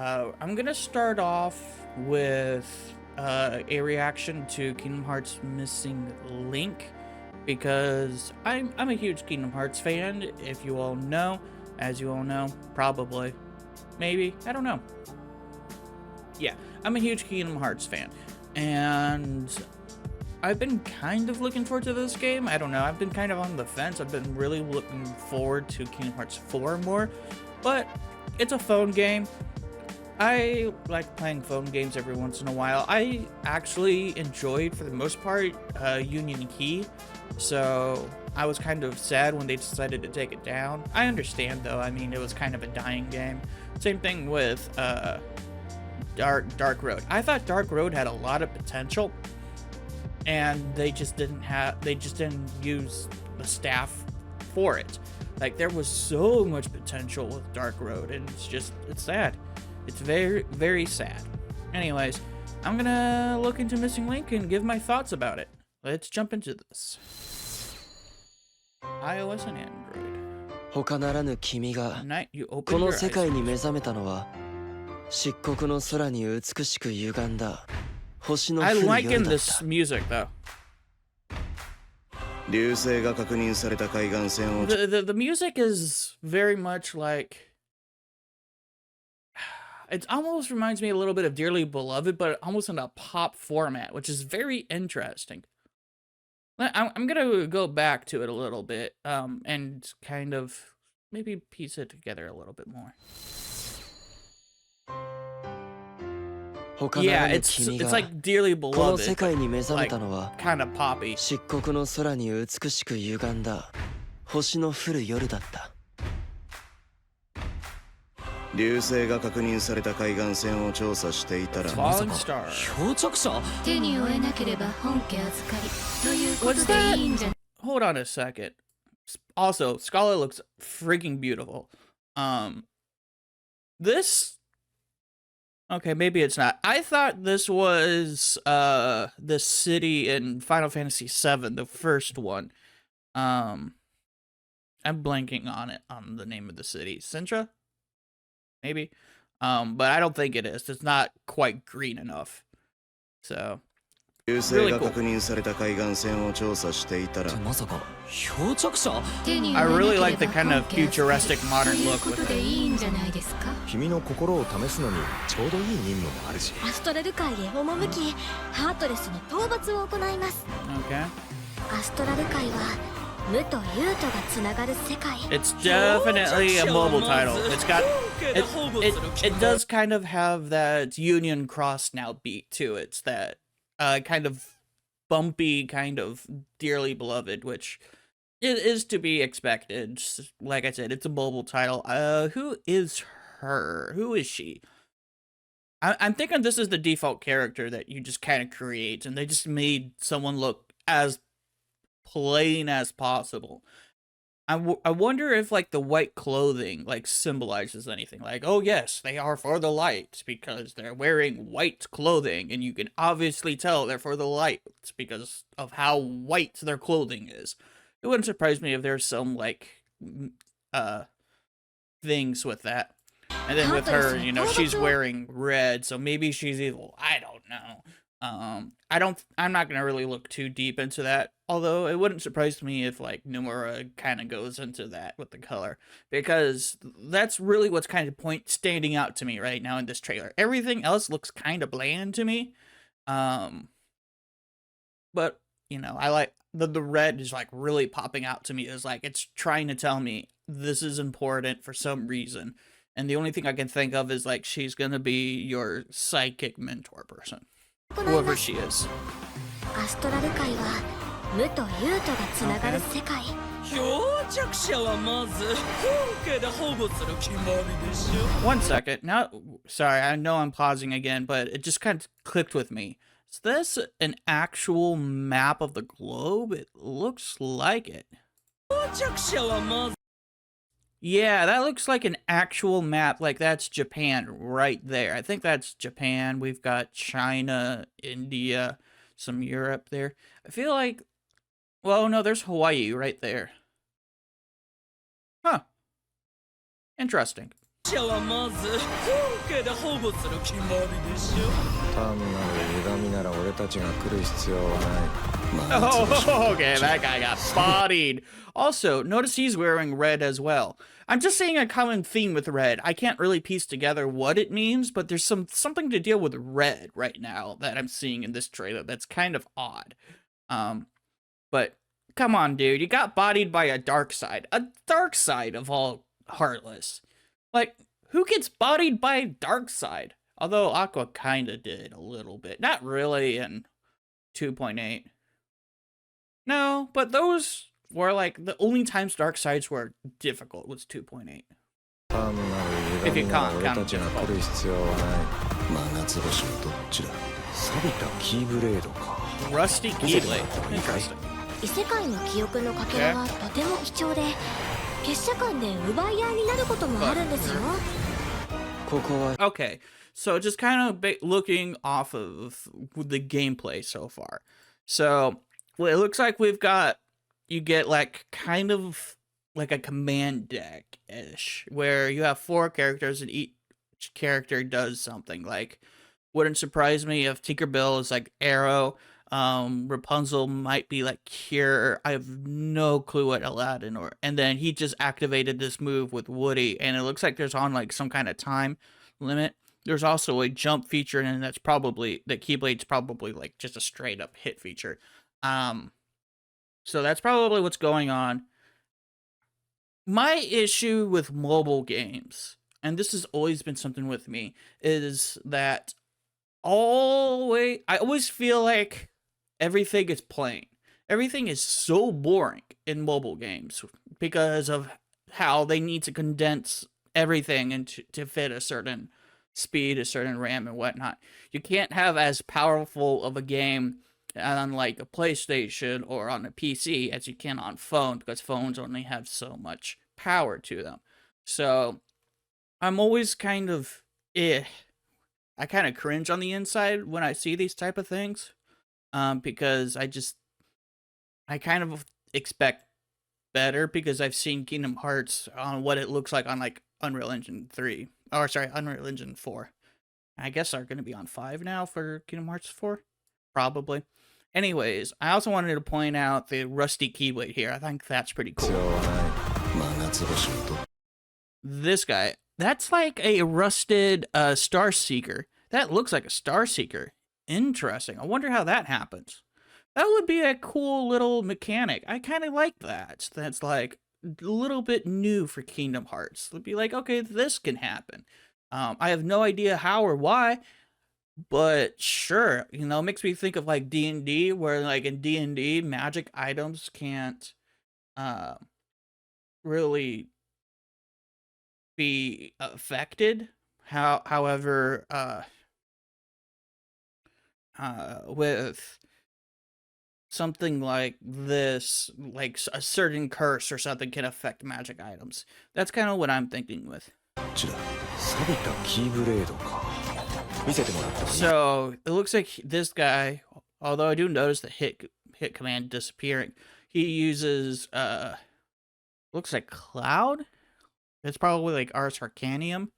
I'm gonna start off with a reaction to Kingdom Hearts Missing Link because I'm a huge Kingdom Hearts fan. If you all know, as you all know, probably, maybe, I don't know. Yeah, I'm a huge Kingdom Hearts fan, and I've been kind of looking forward to this game. I don't know, I've been kind of on the fence. I've been really looking forward to Kingdom Hearts 4 more, but it's a phone game. I like playing phone games every once in a while. I actually enjoyed, for the most part, Union Key, so I was kind of sad when they decided to take it down. I understand, though. I mean, it was kind of a dying game. Same thing with Dark Road. I thought Dark Road had a lot of potential, and they just didn't use the staff for it. Like, there was so much potential with Dark Road, and it's sad. It's very, very sad. Anyways, I'm gonna look into Missing Link and give my thoughts about it. Let's jump into this. iOS and Android. 他ならぬ君が Night, you こ open の your 世界 eyes. に目覚めたのは漆黒の空に美しく歪んだ星の I 降る liken 夜だっ this た music though. 流星が確認された海岸線を The music is very much like, it almost reminds me a little bit of Dearly Beloved, but almost in a pop format, which is very interesting. I'm gonna go back to it a little bit, and kind of maybe piece it together a little bit more. 他な Yeah, らぬ it's 君が like Dearly この Beloved, 世界 but に目覚め like たのは kind of poppy. 漆黒の空に美しく歪んだ星の降る夜だった流星が確認された海岸線を調査していたら Falling Star. 漂着者手に負えなければ本家預かりということ What's で that? いいんじゃ Hold on a second. Also, Scala looks freaking beautiful. This... Okay, maybe it's not. I thought this was, the city in Final Fantasy VII, the first one. I'm blanking on the name of the city. Sintra? Maybe? But I don't think it is. It's not quite green enough. So... 流星が確認された海岸線を調査していたらまさか漂着者 I really like the kind of futuristic modern という look こ with と it. でいいんじゃないですか君の心を試すのにちょうどいい任務もあるしアストラル界へ赴き、ハートレスの討伐を行います。 Okay. アストラル界は無と有とがつながる世界。 It's definitely a mobile title. It's got... It does kind of have that Union Cross now beat to it. It's that kind of bumpy, kind of Dearly Beloved, which is to be expected. Like I said, it's a mobile title. Who is her? Who is she? I'm thinking this is the default character that you just kind of create, and they just made someone look as plain as possible. I wonder if, like, the white clothing, like, symbolizes anything. Like, oh, yes, they are for the light because they're wearing white clothing, and you can obviously tell they're for the light because of how white their clothing is. It wouldn't surprise me if there's some, like, things with that. And then with her, you know, she's wearing red, so maybe she's evil. I don't know. I'm not gonna really look too deep into that, although it wouldn't surprise me if, like, Nomura kind of goes into that with the color, because that's really what's kind of standing out to me right now in this trailer. Everything else looks kind of bland to me, but, you know, I like, the red is, like, really popping out to me. It's like, it's trying to tell me this is important for some reason, and the only thing I can think of is, like, she's gonna be your psychic mentor person. Whoever she is. アストラル界は無と有とがつながる世界。漂着者はまず本家で保護する決まりでしょ One second. Now, sorry, I know I'm pausing again, but it just kind of clicked with me. Is this an actual map of the globe? It looks like it. 漂着者はまず Yeah, that looks like an actual map. Like, that's Japan right there. I think that's Japan. We've got China, India, some Europe there. I feel like... Well, no, there's Hawaii right there. Huh. Interesting. 者はまず本家で保護する決まりでしょ。単なる歪みなら俺たちが来る必要はない。 Oh, okay, that guy got bodied. Also, notice he's wearing red as well. I'm just seeing a common theme with red. I can't really piece together what it means, but there's something to deal with red right now that I'm seeing in this trailer that's kind of odd. But come on, dude, you got bodied by a dark side of all Heartless. Like, who gets bodied by dark side? Although Aqua kinda did a little bit. Not really in 2.8. No, but those were like the only times dark sides were difficult was 2.8. 単なる歪みなら俺たちが来る必要はない。真夏星のどっちだ。錆びたキーブレードか。 Rusty Keyblade. Interesting. 異世界の記憶のかけらはとても貴重で、結社間で奪い合いになることもあるんですよ。ここは Okay, so just kind of looking off of the gameplay so far. So, well, it looks like you get like kind of like a command deck-ish, where you have 4 characters and each character does something. Like, wouldn't surprise me if Tinkerbell is like Arrow, Rapunzel might be like Cure. I have no clue what Aladdin and then he just activated this move with Woody, and it looks like there's on like some kind of time limit. There's also a jump feature, and that's probably the Keyblade's probably like just a straight up hit feature. So that's probably what's going on. My issue with mobile games, and this has always been something with me, is that I always feel like everything is plain. Everything is so boring in mobile games because of how they need to condense everything into to fit a certain speed, a certain RAM, and whatnot. You can't have as powerful of a game on like a PlayStation or on a PC as you can on phone, because phones only have so much power to them. So I'm always kind of I kind of cringe on the inside when I see these type of things, because I kind of expect better, because I've seen Kingdom Hearts on what it looks like on like Unreal Engine 3, or sorry, Unreal Engine 4. I guess they're going to be on 5 now for Kingdom Hearts 4, probably. Anyways, I also wanted to point out the Rusty Keyblade here. I think that's pretty cool. This guy, that's like a rusted Star Seeker. That looks like a Star Seeker. Interesting. I wonder how that happens. That would be a cool little mechanic. I kind of like that. That's like a little bit new for Kingdom Hearts. It'd be like, okay, this can happen. I have no idea how or why, but sure, you know, it makes me think of like D&D, where like in D&D, magic items can't really be affected. However, with something like this, like a certain curse or something can affect magic items. That's kind of what I'm thinking with. So it looks like this guy, although I do notice the hit command disappearing, he uses looks like Cloud. It's probably like Ars Arcanium.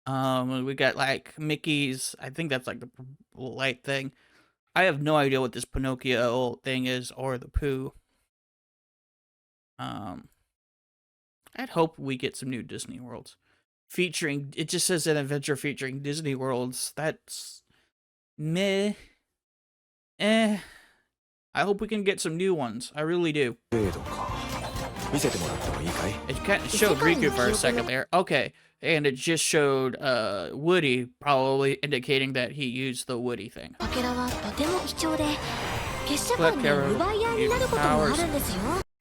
We got like Mickey's, I think that's like the light thing. I have no idea what this Pinocchio thing is, or the Pooh. I'd hope we get some new Disney Worlds. Featuring, it just says an adventure featuring Disney Worlds. That's meh. I hope we can get some new ones. I really do. It kind of showed Riku for a second there. Okay. And it just showed Woody, probably indicating that he used the Woody thing.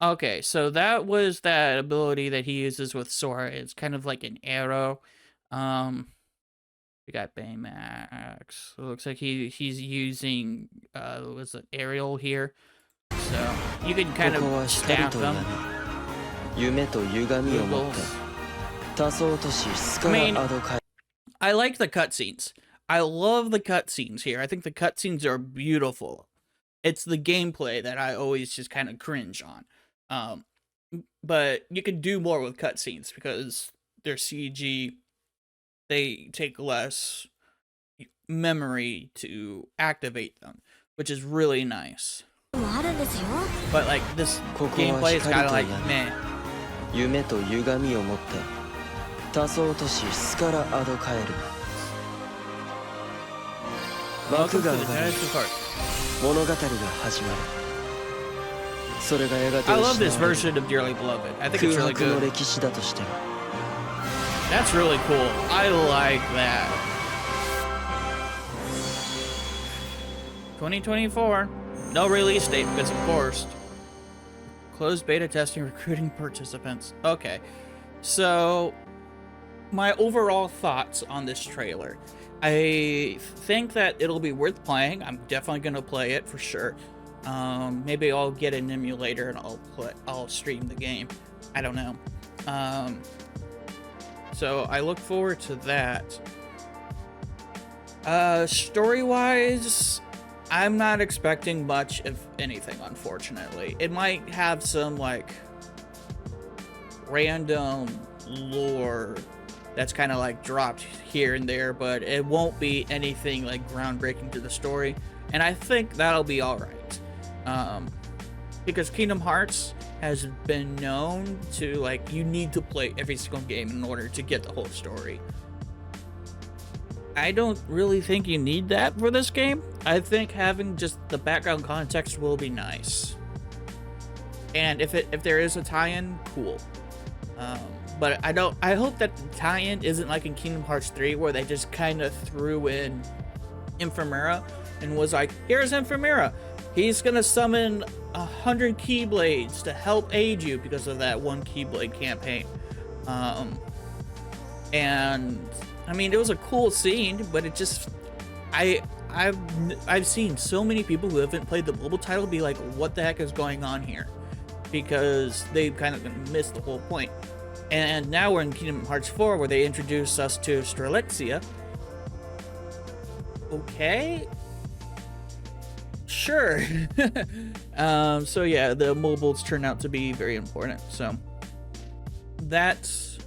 Okay, so that was that ability that he uses with Sora. It's kind of like an arrow. We got Baymax. It looks like he's using was it Ariel here. So you can kind of stab them. I mean, I like the cutscenes. I love the cutscenes here. I think the cutscenes are beautiful. It's the gameplay that I always just kind of cringe on. But you can do more with cutscenes because they're CG they take less memory to activate them, which is really nice. もあるんですよ。 But like this ここは gameplay is kind of 光と like 闇 meh. 夢と歪みを持った多層都市スカラ・アドカエル Welcome 幕 to が the 上がり Genesis Park. 物語が始まるそれがやがて I love this 失われる version of Dearly Beloved. I think it's 空 really 白の good. 歴史だとしても That's really cool. I like that. 2024. No release date because of course. Closed beta testing recruiting participants. Okay. So my overall thoughts on this trailer. I think that it'll be worth playing. I'm definitely going to play it for sure. Maybe I'll get an emulator and I'll stream the game. I don't know. So I look forward to that. Story-wise, I'm not expecting much, if anything, unfortunately. It might have some, like, random lore that's kind of, like, dropped here and there, but it won't be anything, like, groundbreaking to the story. And I think that'll be alright. Because Kingdom Hearts has been known to, like, you need to play every single game in order to get the whole story. I don't really think you need that for this game. I think having just the background context will be nice. And if there is a tie-in, cool. But I hope that the tie-in isn't like in Kingdom Hearts 3 where they just kind of threw in Infamera and was like, here's Infamera. He's gonna summon 100 Keyblades to help aid you because of that one Keyblade campaign. And I mean, it was a cool scene, but it just, I've seen so many people who haven't played the mobile title be like, what the heck is going on here? Because they've kind of missed the whole point. And now we're in Kingdom Hearts 4 where they introduce us to Strelixia. Okay. Sure. So yeah, the mobiles turn out to be very important. So that's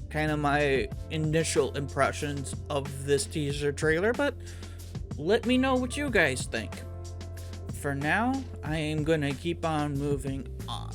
kind of my initial impressions of this teaser trailer, but let me know what you guys think. For now, I am gonna keep on moving on.